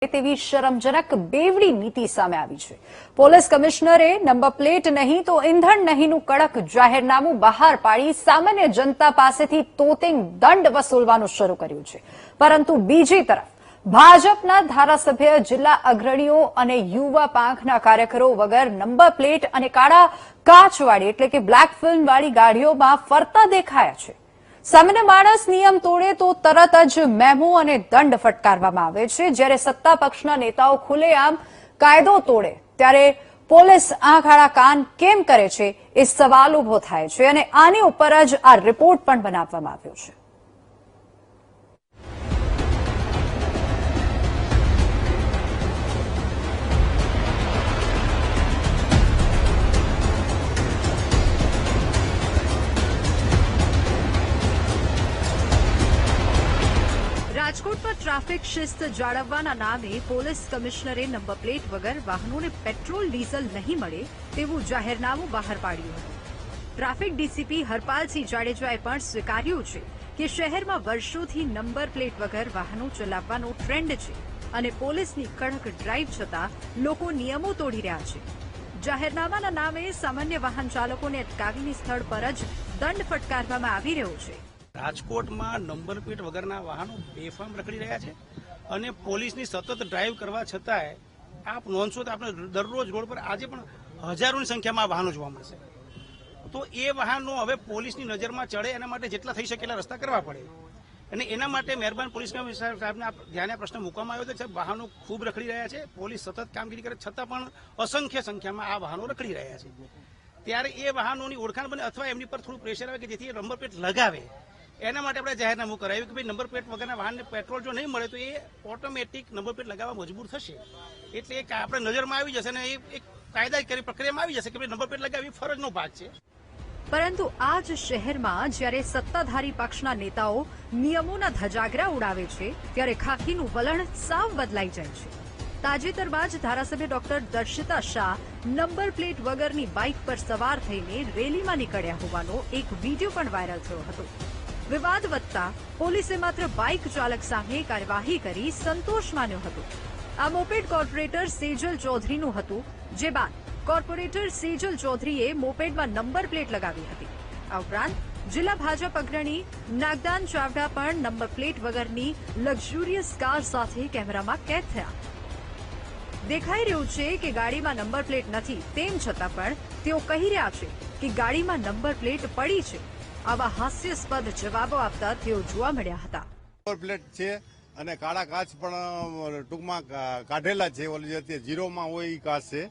તેવી શરમજનક બેવડી નીતિ સામે આવી છે। પોલીસ કમિશનરે નંબર પ્લેટ નહીં તો ઈંધણ નહીંનું કડક જાહેરનામું બહાર પાડી સામાન્ય જનતા પાસેથી તોતિંગ દંડ વસૂલવાનું શરૂ કર્યું છે। પરંતુ બીજી તરફ ભાજપના ધારાસભ્ય, જિલ્લા અગ્રણીઓ અને યુવા પાંખના કાર્યકરો વગર નંબર પ્લેટ અને કાળા કાચવાળી એટલે કે બ્લેક ફિલ્મવાળી ગાડીઓમાં ફરતા દેખાયા છે। સામાન્ય માણસ નિયમ તોડે તો તરત જ મેમો અને દંડ ફટકારવામાં આવે છે, જ્યારે સત્તા પક્ષના નેતાઓ ખુલ્લેઆમ કાયદો તોડે ત્યારે પોલીસ આંખ આડા કાન કેમ કરે છે એ સવાલ ઉભો થાય છે અને આની ઉપર જ આ રિપોર્ટ પણ બનાવવામાં આવ્યો છે। રાજકોટમાં ટ્રાફિક શિસ્ત જાળવવાના નામે પોલીસ કમિશનરે નંબર પ્લેટ વગર વાહનોને પેટ્રોલ ડીઝલ નહીં મળે તેવું જાહેરનામું બહાર પાડ્યું હતું। ટ્રાફિક ડીસીપી હરપાલસિંહ જાડેજાએ પણ સ્વીકાર્યું છે કે શહેરમાં વર્ષોથી નંબર પ્લેટ વગર વાહનો ચલાવવાનો ટ્રેન્ડ છે અને પોલીસની કડક ડ્રાઈવ છતાં લોકો નિયમો તોડી રહ્યા છે। જાહેરનામાના નામે સામાન્ય વાહન ચાલકોને અટકાવીને સ્થળ પર જ દંડ ફટકારવામાં આવી રહ્યો છે। રાજકોટમાં નંબર પ્લેટ વગરના વાહનો બેફામ રખડી રહ્યા છે અને પોલીસની સતત ડ્રાઈવ કરવા છતાંય આપ નોંધશો તો આપણે દરરોજ રોડ પર આજે પણ હજારોની સંખ્યામાં વાહનો જોવા મળશે। તો એ વાહનો હવે પોલીસની નજરમાં ચડે એના માટે જેટલા થઈ શકે એટલા રસ્તા કરવા પડે અને એના માટે મહેરબાન પોલીસ કમિશનર સાહેબના ધ્યાને પ્રશ્ન મૂકવામાં આવ્યો છે કે વાહનો ખૂબ રખડી રહ્યા છે, પોલીસ સતત કામગીરી કરે છતાં પણ અસંખ્ય સંખ્યામાં આ વાહનો રખડી રહ્યા છે। ત્યારે એ વાહનોની ઓળખાણ બને અથવા એમની પર થોડું પ્રેશર આવે કે જેથી નંબર પ્લેટ લગાવે, એના માટે આપણે જાહેરનામું કરાવ્યું કે ભાઈ નંબર પ્લેટ વગરના વાહનને પેટ્રોલ જો નહીં મળે તો એ ઓટોમેટિક નંબર પ્લેટ લગાવવા મજબૂર થશે, એટલે એક આપણે નજરમાં આવી જશે અને એક કાયદાકીય પ્રક્રિયામાં આવી જશે કે ભાઈ નંબર પ્લેટ લગાવવી ફરજનો ભાગ છે। પરંતુ આ જ શહેરમાં જ્યારે સત્તાધારી પક્ષના નેતાઓ નિયમોના ધજાગરા ઉડાવે છે ત્યારે ખાખીનું વલણ સાવ બદલાઈ જાય છે। તાજેતરમાં જ ધારાસભ્ય doctor Darshita Shah number plate વગરની બાઇક પર સવાર થઈને રેલીમાં નીકળ્યા હોવાનો એક વિડીયો પણ વાયરલ થયો હતો। વિવાદ વધતા પોલીસે માત્ર બાઇક ચાલક સામે કાર્યવાહી કરી સંતોષ માન્યો હતો। આ મોપેડ કોર્પોરેટર સેજલ ચૌધરીનું હતું, જે બાદ કોર્પોરેટર સેજલ ચૌધરીએ મોપેડમાં નંબર પ્લેટ લગાવી હતી। આ ઉપરાંત જિલ્લા ભાજપ અગ્રણી નાગદાન ચાવડા પણ નંબર પ્લેટ વગરની લક્ઝુરિયસ કાર સાથે કેમેરામાં કેદ થયા। દેખાઈ રહ્યું છે કે ગાડીમાં નંબર પ્લેટ નથી, તેમ છતાં પણ તેઓ કહી રહ્યા છે કે ગાડીમાં નંબર પ્લેટ પડી છે। આવા હાસ્યાસ્પદ જવાબો આપતા તેઓ જોવા મળ્યા હતા। નંબર પ્લેટ છે અને કાળા કાચ પણ ટૂંકમાં કાઢેલા છે, ઓલી જે ઝીરોમાં હોય એ કાચ છે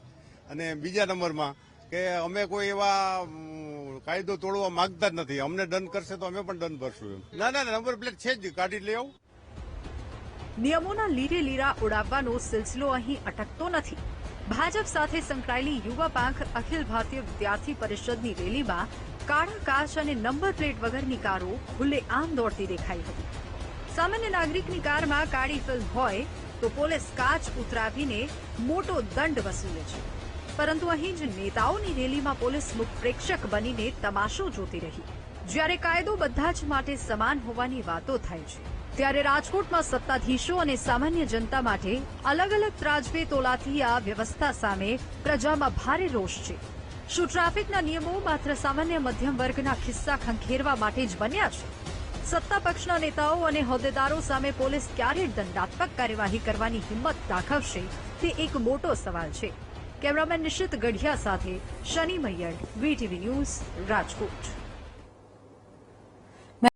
અને બીજા નંબરમાં કે અમે કોઈ એવા કાયદો તોડવા માંગતા જ નથી, અમને દંડ કરશે તો અમે પણ દંડ ભરશું એમ। ના, નંબર પ્લેટ છે જ, કાઢી લઈ આવું। નિયમોના લીરે લીરા ઉડાવવાનો સિલસિલો અહીં અટકતો નથી। ભાજપ સાથે સંકળાયેલી યુવા પાંખ અખિલ ભારતીય વિદ્યાર્થી પરિષદની રેલીમાં કાળા કાચ અને નંબર પ્લેટ વગરની કારો ખુલ્લેઆમ દોડતી દેખાઈ હતી। સામાન્ય નાગરિકની કારમાં કાળી ફિલ્મ હોય તો પોલીસ કાચ ઉતરાવીને મોટો દંડ વસૂલે છે, પરંતુ અહીં જ નેતાઓની રેલીમાં પોલીસ મુખ પ્રેક્ષક બનીને તમાશો જોતી રહી। જ્યારે કાયદો બધા જ માટે સમાન હોવાની વાતો થાય છે, ત્યારે રાજકોટમાં સત્તાધીશો અને સામાન્ય જનતા માટે અલગ અલગ ત્રાજવે તોલાતી આ વ્યવસ્થા સામે પ્રજામાં ભારે રોષ છે। શું ટ્રાફિકના નિયમો માત્ર સામાન્ય મધ્યમ વર્ગના ખિસ્સા ખંખેરવા માટે જ બન્યા છે? સત્તા પક્ષના નેતાઓ અને હોદ્દેદારો સામે પોલીસ ક્યારે દંડાત્મક કાર્યવાહી કરવાની હિંમત દાખવશે તે એક મોટો સવાલ છે। કેમેરામેન નિશિત ગઢિયા સાથે શનિ મૈયડ, વીટીવી ન્યૂઝ, રાજકોટ।